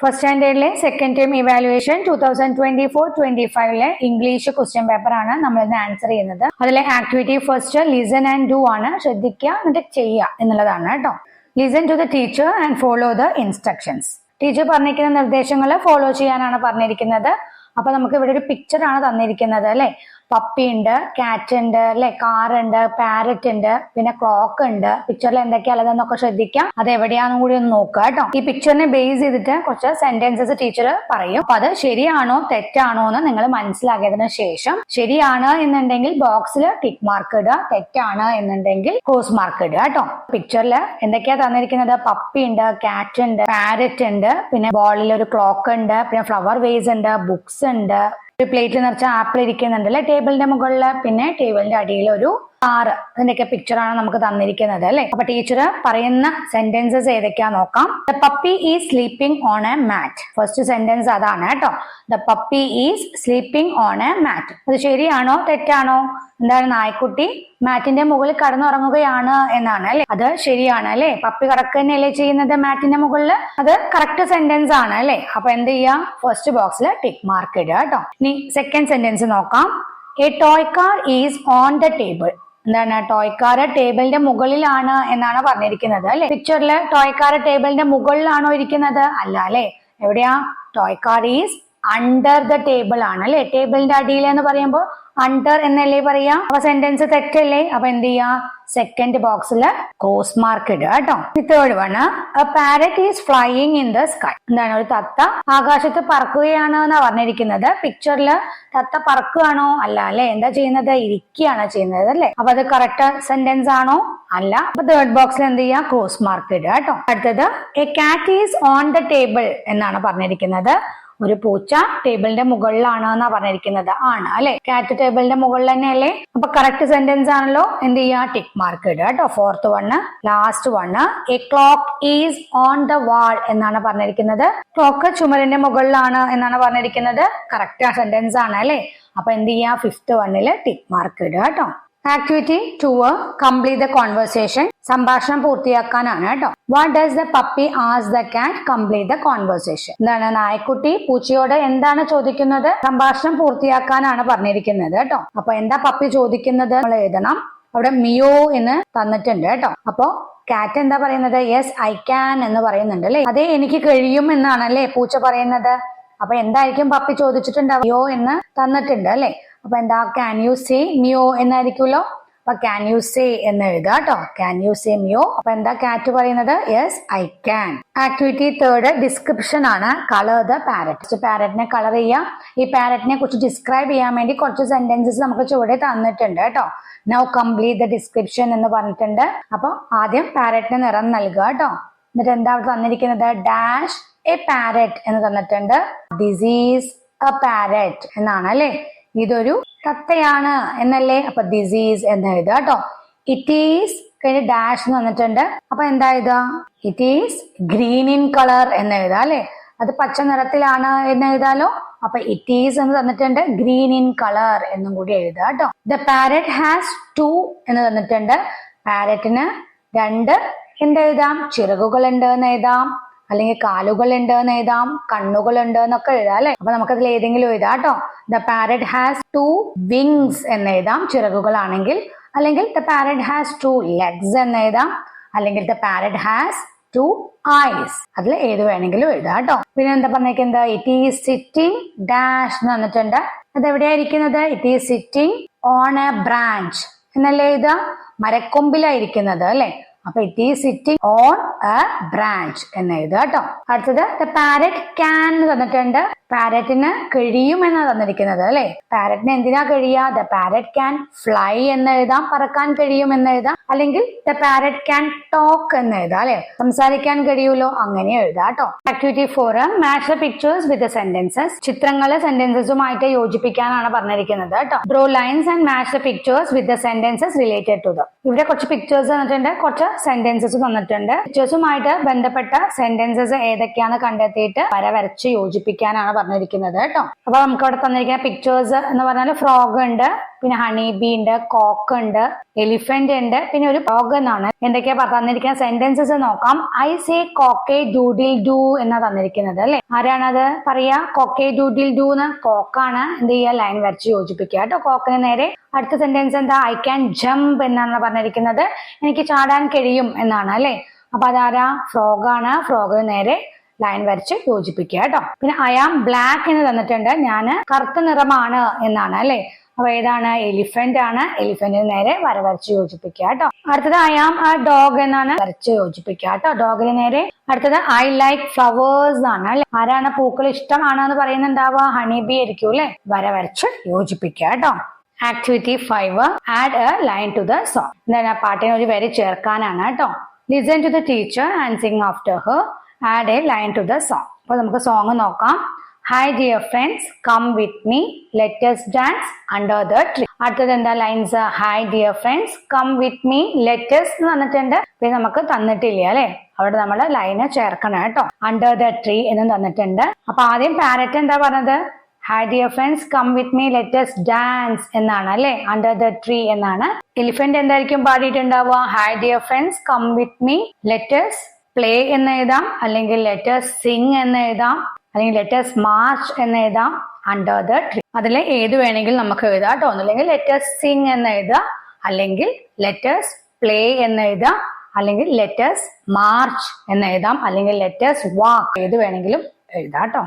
First സ്റ്റാൻഡേർഡിലെ second term evaluation 2024-25 English question paper ആണ് നമ്മൾ ഇന്ന് ആൻസർ ചെയ്യുന്നത്. അതിലെ activity first listen and do ആണ്. ശ്രദ്ധിക്കുക എന്നിട്ട് ചെയ്യുക എന്നുള്ളതാണ് കേട്ടോ. Listen to the teacher and follow the instructions. Teacher പറഞ്ഞിരിക്കുന്ന നിർദ്ദേശങ്ങൾ ഫോളോ ചെയ്യാനാണ് പറഞ്ഞിരിക്കുന്നത്. അപ്പൊ നമുക്ക് ഇവിടെ ഒരു പിക്ചർ ആണ് തന്നിരിക്കുന്നത് അല്ലെ. പപ്പി ഉണ്ട്, കാറ്റ് ഉണ്ട് അല്ലെ, കാർ ഉണ്ട്, പാരറ്റ് ഉണ്ട്, പിന്നെ ക്ലോക്ക് ഉണ്ട്. പിക്ചറിൽ എന്തൊക്കെയാണെന്നൊക്കെ ശ്രദ്ധിക്കാം. അത് എവിടെയാണെന്നും കൂടി ഒന്ന് നോക്കുക കേട്ടോ. ഈ പിക്ചറിനെ ബേസ് ചെയ്തിട്ട് കുറച്ച് സെന്റൻസസ് ടീച്ചർ പറയും. അപ്പൊ അത് ശരിയാണോ തെറ്റാണോ എന്ന് നിങ്ങൾ മനസ്സിലാക്കിയതിനു ശേഷം ശരിയാണ് എന്നുണ്ടെങ്കിൽ ബോക്സിൽ ടിക്ക് മാർക്ക് ഇടുക, തെറ്റാണ് എന്നുണ്ടെങ്കിൽ ക്രോസ് മാർക്ക് ഇടുക കേട്ടോ. പിക്ചറിൽ എന്തൊക്കെയാ തന്നിരിക്കുന്നത്? പപ്പി ഉണ്ട്, കാറ്റ് ഉണ്ട്, പാരറ്റ് ഉണ്ട്, പിന്നെ ബോളിൽ ഒരു ക്ലോക്ക് ഉണ്ട്, പിന്നെ ഫ്ലവർ വേസ് ഉണ്ട്, ബുക്സ് ഉണ്ട്, ഒരു പ്ലേറ്റിൽ നിറച്ച ആപ്പിൾ ഇരിക്കുന്നുണ്ട് അല്ലെ ടേബിളിന്റെ മുകളിൽ, പിന്നെ ടേബിളിന്റെ അടിയിൽ ഒരു കാറ്. അതിന്റെയൊക്കെ പിക്ചറാണ് നമുക്ക് തന്നിരിക്കുന്നത് അല്ലെ. അപ്പൊ ടീച്ചർ പറയുന്ന സെന്റൻസസ് ഏതൊക്കെയാ നോക്കാം. The puppy is sleeping on a mat. First sentence അതാണ് കേട്ടോ. The puppy is sleeping on a mat. അത് ശരിയാണോ തെറ്റാണോ? എന്താണ്? നായ്ക്കുട്ടി മാറ്റിന്റെ മുകളിൽ കടന്നുറങ്ങുകയാണ് എന്നാണ് അല്ലെ. അത് ശരിയാണ് അല്ലെ. പപ്പി കടക്കുന്നല്ലേ ചെയ്യുന്നത് മാറ്റിന്റെ മുകളിൽ. അത് കറക്റ്റ് സെന്റൻസ് ആണ് അല്ലെ. അപ്പൊ എന്ത് ചെയ്യാം? ഫസ്റ്റ് ബോക്സിൽ ടിക്ക് മാർക്ക് ഇടുക കേട്ടോ. ഇനി സെക്കൻഡ് സെന്റൻസ് നോക്കാം. A toy car is on the table. എന്താണ്? ടോയ് കാർ ടേബിളിന്റെ മുകളിലാണ് എന്നാണ് പറഞ്ഞിരിക്കുന്നത് അല്ലെ. പിക്ചറിൽ ടോയ് കാർ ടേബിളിന്റെ മുകളിലാണോ ഇരിക്കുന്നത്? അല്ല അല്ലെ. എവിടെയാ? Toy car is under the table ആണ് അല്ലെ. ടേബിളിന്റെ അടിയിൽ എന്ന് പറയുമ്പോൾ അണ്ടർ എന്നല്ലേ പറയാ. അപ്പൊ സെന്റൻസ് തെറ്റല്ലേ. അപ്പൊ എന്ത് ചെയ്യാ? സെക്കൻഡ് ബോക്സിൽ ക്രോസ് മാർക്ക് ഇടുക കേട്ടോ. Third one, A parrot is flying in the sky. എന്താണ്? ഒരു തത്ത ആകാശത്ത് പറക്കുകയാണ് എന്നാ പറഞ്ഞിരിക്കുന്നത്. പിക്ചറിൽ തത്ത പറക്കുകയാണോ? അല്ല അല്ലെ. എന്താ ചെയ്യുന്നത്? ഇരിക്കുകയാണ് ചെയ്യുന്നത് അല്ലെ. അപ്പൊ അത് കറക്റ്റ് സെന്റൻസ് ആണോ? അല്ല. അപ്പൊ തേർഡ് ബോക്സിൽ എന്ത് ചെയ്യാ? ക്രോസ് മാർക്ക് ഇടുക കേട്ടോ. അടുത്തത്, എ കാറ്റ് ഈസ് ഓൺ ദ ടേബിൾ എന്നാണ് പറഞ്ഞിരിക്കുന്നത്. ഒരു പൂച്ച ടേബിളിന്റെ മുകളിലാണ് എന്നാ പറഞ്ഞിരിക്കുന്നത്. ആണ് അല്ലെ. കാറ്റ് ടേബിളിന്റെ മുകളിൽ തന്നെ അല്ലേ. അപ്പൊ കറക്റ്റ് സെന്റൻസ് ആണല്ലോ. എന്ത് ചെയ്യാ? ടിക്ക് മാർക്ക് ഇടുക കേട്ടോ. Fourth one, last one, A clock is on the wall എന്നാണ് പറഞ്ഞിരിക്കുന്നത്. ക്ലോക്ക് ചുമരിന്റെ മുകളിലാണ് എന്നാണ് പറഞ്ഞിരിക്കുന്നത്. കറക്റ്റ് സെന്റൻസ് ആണ് അല്ലെ. അപ്പൊ എന്ത് ചെയ്യാ? ഫിഫ്ത്ത് വണ്ണില് ടിക്ക് മാർക്ക് ഇടുക കേട്ടോ. Activity 2, complete the conversation. സംഭാഷണം പൂർത്തിയാക്കാനാണ് കേട്ടോ. What does the puppy as the cat complete the conversation. എന്താണ്? നായ്ക്കുട്ടി പൂച്ചയോട് എന്താണ് ചോദിക്കുന്നത്? സംഭാഷണം പൂർത്തിയാക്കാനാണ് പറഞ്ഞിരിക്കുന്നത് കേട്ടോ. അപ്പൊ എന്താ പപ്പി ചോദിക്കുന്നത് നമ്മൾ എഴുതണം. അവിടെ മിയോ എന്ന് തന്നിട്ടുണ്ട് കേട്ടോ. അപ്പൊ കാറ്റ് എന്താ പറയുന്നത്? യെസ് ഐ ക്യാൻ എന്ന് പറയുന്നുണ്ട് അല്ലെ. അതെ എനിക്ക് കഴിയും എന്നാണ് അല്ലെ പൂച്ച പറയുന്നത്. അപ്പൊ എന്തായിരിക്കും പപ്പി ചോദിച്ചിട്ടുണ്ടാവും? മിയോ എന്ന് തന്നിട്ടുണ്ട് അല്ലെ. അപ്പൊ എന്താ? ക്യാൻ യു സേ മിയോ എന്നായിരിക്കുമല്ലോ. അപ്പൊ ക്യാൻ യു സേ എന്ന് എഴുതാ കേട്ടോ. Can you say meow. അപ്പൊ എന്താ കാറ്റ് പറയുന്നത്? Yes I can. Activity 3, description ആണ്. Colour the parrot. പാരറ്റിനെ കളർ ചെയ്യാം. ഈ പാരറ്റിനെ കുറിച്ച് ഡിസ്ക്രൈബ് ചെയ്യാൻ വേണ്ടി കുറച്ച് സെന്റൻസസ് നമുക്ക് ചുവടെ തന്നിട്ടുണ്ട് കേട്ടോ. നൗ കംപ്ലീറ്റ് ദ ഡിസ്ക്രിപ്ഷൻ എന്ന് പറഞ്ഞിട്ടുണ്ട്. അപ്പൊ ആദ്യം പാരറ്റിന് നിറം നൽകുക കേട്ടോ. എന്നിട്ട് എന്താ അവിടെ തന്നിരിക്കുന്നത്? ഡാഷ് എ പാരറ്റ് എന്ന് തന്നിട്ടുണ്ട്. ദിസ് ഈസ് എ പാരറ്റ് എന്നാണ് അല്ലെ. ഇതൊരു തത്തയാണ് എന്നല്ലേ. അപ്പൊ ദിസ് ഈസ് എന്ന് എഴുതുക കേട്ടോ. ഇറ്റ് ഈസ് കഴിഞ്ഞ് ഡാഷ് എന്ന് വന്നിട്ടുണ്ട്. അപ്പൊ എന്താ എഴുതുക? It is green in colour എന്ന് എഴുതാം അല്ലെ. അത് പച്ച നിറത്തിലാണ് എന്ന് എഴുതാലോ. അപ്പൊ ഇറ്റ് ഈസ് എന്ന് തന്നിട്ടുണ്ട്, ഗ്രീൻ ഇൻ കളർ എന്നും കൂടി എഴുതുക കേട്ടോ. ദ പാരറ്റ് ഹാസ് 2 എന്ന് തന്നിട്ടുണ്ട്. പാരറ്റിന് 2 എന്തെഴുതാം? ചിറകുകളുണ്ട് എന്ന് എഴുതാം, അല്ലെങ്കിൽ കാലുകളുണ്ട് എന്ന് എഴുതാം, കണ്ണുകളുണ്ട് എന്നൊക്കെ എഴുതാം അല്ലെ. അപ്പൊ നമുക്കതിൽ ഏതെങ്കിലും എഴുതാം കേട്ടോ. ദ പാരറ്റ് ഹാസ് 2 വിങ്സ് എന്ന് എഴുതാം ചിറകുകളാണെങ്കിൽ, അല്ലെങ്കിൽ ദ പാരറ്റ് ഹാസ് 2 ലെഗ്സ് എന്ന് എഴുതാം, അല്ലെങ്കിൽ ദ പാരറ്റ് ഹാസ് 2 ഐസ്. അതിൽ ഏത് വേണമെങ്കിലും എഴുതാം കേട്ടോ. പിന്നെ എന്താ പറഞ്ഞിരിക്കുന്നത്? ഇറ്റ് ഈസ് സിറ്റിംഗ് ഡാഷ് എന്ന് തന്നിട്ടുണ്ട്. അത് എവിടെയായിരിക്കുന്നത്? It is sitting on a branch എന്നല്ലേ എഴുതാ. മരക്കൊമ്പിലായിരിക്കുന്നത് അല്ലെ. അപ്പൊ it is sitting on a branch എന്ന് എഴുതുക കേട്ടോ. അടുത്തത്, ദ പാരറ്റ് ക്യാൻ എന്ന് തന്നിട്ടുണ്ട്. പാരറ്റിന് കഴിയും എന്നാണ് തന്നിരിക്കുന്നത് അല്ലെ. പാരറ്റിന് എന്തിനാ കഴിയുക? ദ പാരറ്റ് ക്യാൻ ഫ്ലൈ എന്ന് എഴുതാം, പറക്കാൻ കഴിയും എന്ന് എഴുതാം, അല്ലെങ്കിൽ ദ പാരറ്റ് ക്യാൻ ടോക്ക് എന്ന് എഴുതാം അല്ലെ. സംസാരിക്കാൻ കഴിയൂലോ, അങ്ങനെ എഴുതാം കേട്ടോ. Activity 4, match the pictures with the sentences. ചിത്രങ്ങളെ സെന്റൻസസുമായിട്ട് യോജിപ്പിക്കാനാണ് പറഞ്ഞിരിക്കുന്നത് കേട്ടോ. Draw lines and match the pictures with the sentences related to them. ഇവിടെ കുറച്ച് പിക്ചേഴ്സ് തന്നിട്ടുണ്ട്, കുറച്ച് സെന്റൻസസ് തന്നിട്ടുണ്ട്. പിക്ചേഴ്സുമായിട്ട് ബന്ധപ്പെട്ട സെന്റൻസസ് ഏതൊക്കെയാന്ന് കണ്ടെത്തിയിട്ട് വരച്ച് യോജിപ്പിക്കാനാണ് പറഞ്ഞിരിക്കുന്നത് കേട്ടോ. അപ്പൊ നമുക്ക് അവിടെ തന്നിരിക്കുന്ന പിക്ചേഴ്സ് എന്ന് പറഞ്ഞാൽ ഫ്രോഗ് ഉണ്ട്, പിന്നെ ഹണി ബീ ഉണ്ട്, കോക്ക് ഉണ്ട്, എലിഫന്റ് ഉണ്ട്, പിന്നെ ഒരു ഡോഗ് എന്നാണ്. എന്തൊക്കെയാ തന്നിരിക്കുന്ന സെന്റൻസസ് നോക്കാം. I say Koke doodle do എന്നാ തന്നിരിക്കുന്നത് അല്ലെ. ആരാണത് പറയാ? കോക്കെ ഡൂഡിൽ ഡൂ എന്ന് കോക്കാണ്. എന്ത് ചെയ്യുക? ലൈൻ വരച്ച് യോജിപ്പിക്കുക കേട്ടോ കോക്കിന് നേരെ. അടുത്ത സെന്റൻസ് എന്താ? ഐ ക്യാൻ ജംപ് എന്നാണ് പറഞ്ഞിരിക്കുന്നത്. എനിക്ക് ചാടാൻ കഴിയും എന്നാണ് അല്ലെ. അപ്പൊ അതാരാ? ഫ്രോഗാണ്. ഫ്രോഗിന് നേരെ ലൈൻ വരച്ച് യോജിപ്പിക്കുക കേട്ടോ. പിന്നെ ഐ ആം ബ്ലാക്ക് എന്ന് തന്നിട്ടുണ്ട്. ഞാന് കറുത്ത നിറമാണ് എന്നാണ് അല്ലെ. അപ്പൊ ഏതാണ്? എലിഫന്റ് ആണ്. എലിഫന്റിന് നേരെ വര വരച്ച് യോജിപ്പിക്കുക കേട്ടോ. അടുത്തത് ഐ ആം എ ഡോഗ് എന്നാണ്, വരച്ച് യോജിപ്പിക്കുക കേട്ടോ ഡോഗിന് നേരെ. അടുത്തത് ഐ ലൈക്ക് ഫ്ലവേഴ്സ് ആണ് അല്ലെ. ആരാണ് പൂക്കൾ ഇഷ്ടമാണ് എന്ന് പറയുന്നുണ്ടാവുക? ഹണി ബി ആയിരിക്കും അല്ലെ. വര വരച്ച് യോജിപ്പിക്കുക കേട്ടോ. Activity 5, add a line to the song. എന്താണ്? പാട്ടിന് ഒരു വരി ചേർക്കാനാണ് കേട്ടോ. Listen to the teacher and sing after her. Add a line to the song. അപ്പൊ നമുക്ക് സോങ് നോക്കാം. Hi dear friends, come with me, let us dance under the tree. അടുത്തത് എന്താ lines? Hi dear friends, come with me, let us എന്ന് തന്നിട്ടുണ്ട്. പിന്നെ നമുക്ക് തന്നിട്ടില്ല അല്ലെ. അവിടെ നമ്മൾ ലൈന് ചേർക്കണം കേട്ടോ. അണ്ടർ ദ ട്രീ എന്നും തന്നിട്ടുണ്ട്. അപ്പൊ ആദ്യം പാരറ്റ് എന്താ പറഞ്ഞത്? Hi dear friends, come with me, let us dance എന്നാണ് അല്ലെ. അണ്ടർ ദ ട്രീ എന്നാണ്. എലിഫന്റ് എന്തായിരിക്കും പാടിയിട്ടുണ്ടാവുക? Hi dear friends, come with me, let us play എന്ന് എഴുതാം, അല്ലെങ്കിൽ ലെറ്റ് us സിംഗ് എന്ന് എഴുതാം, അല്ലെങ്കിൽ ലെറ്റ് us മാർച്ച് എന്ന് എഴുതാം. അണ്ടർ ദ ട്രീ അതിൽ ഏത് വേണമെങ്കിലും നമുക്ക് എഴുതാം കേട്ടോ. ഒന്നുമില്ലെങ്കിൽ ലെറ്റ് us സിംഗ് എന്ന് എഴുതാം, അല്ലെങ്കിൽ ലെറ്റ് us പ്ലേ എന്ന് എഴുതാം, അല്ലെങ്കിൽ ലെറ്റ് us മാർച്ച് എന്ന് എഴുതാം, അല്ലെങ്കിൽ ലെറ്റ് us വാക്ക്. ഏത് വേണമെങ്കിലും എഴുതാം കേട്ടോ.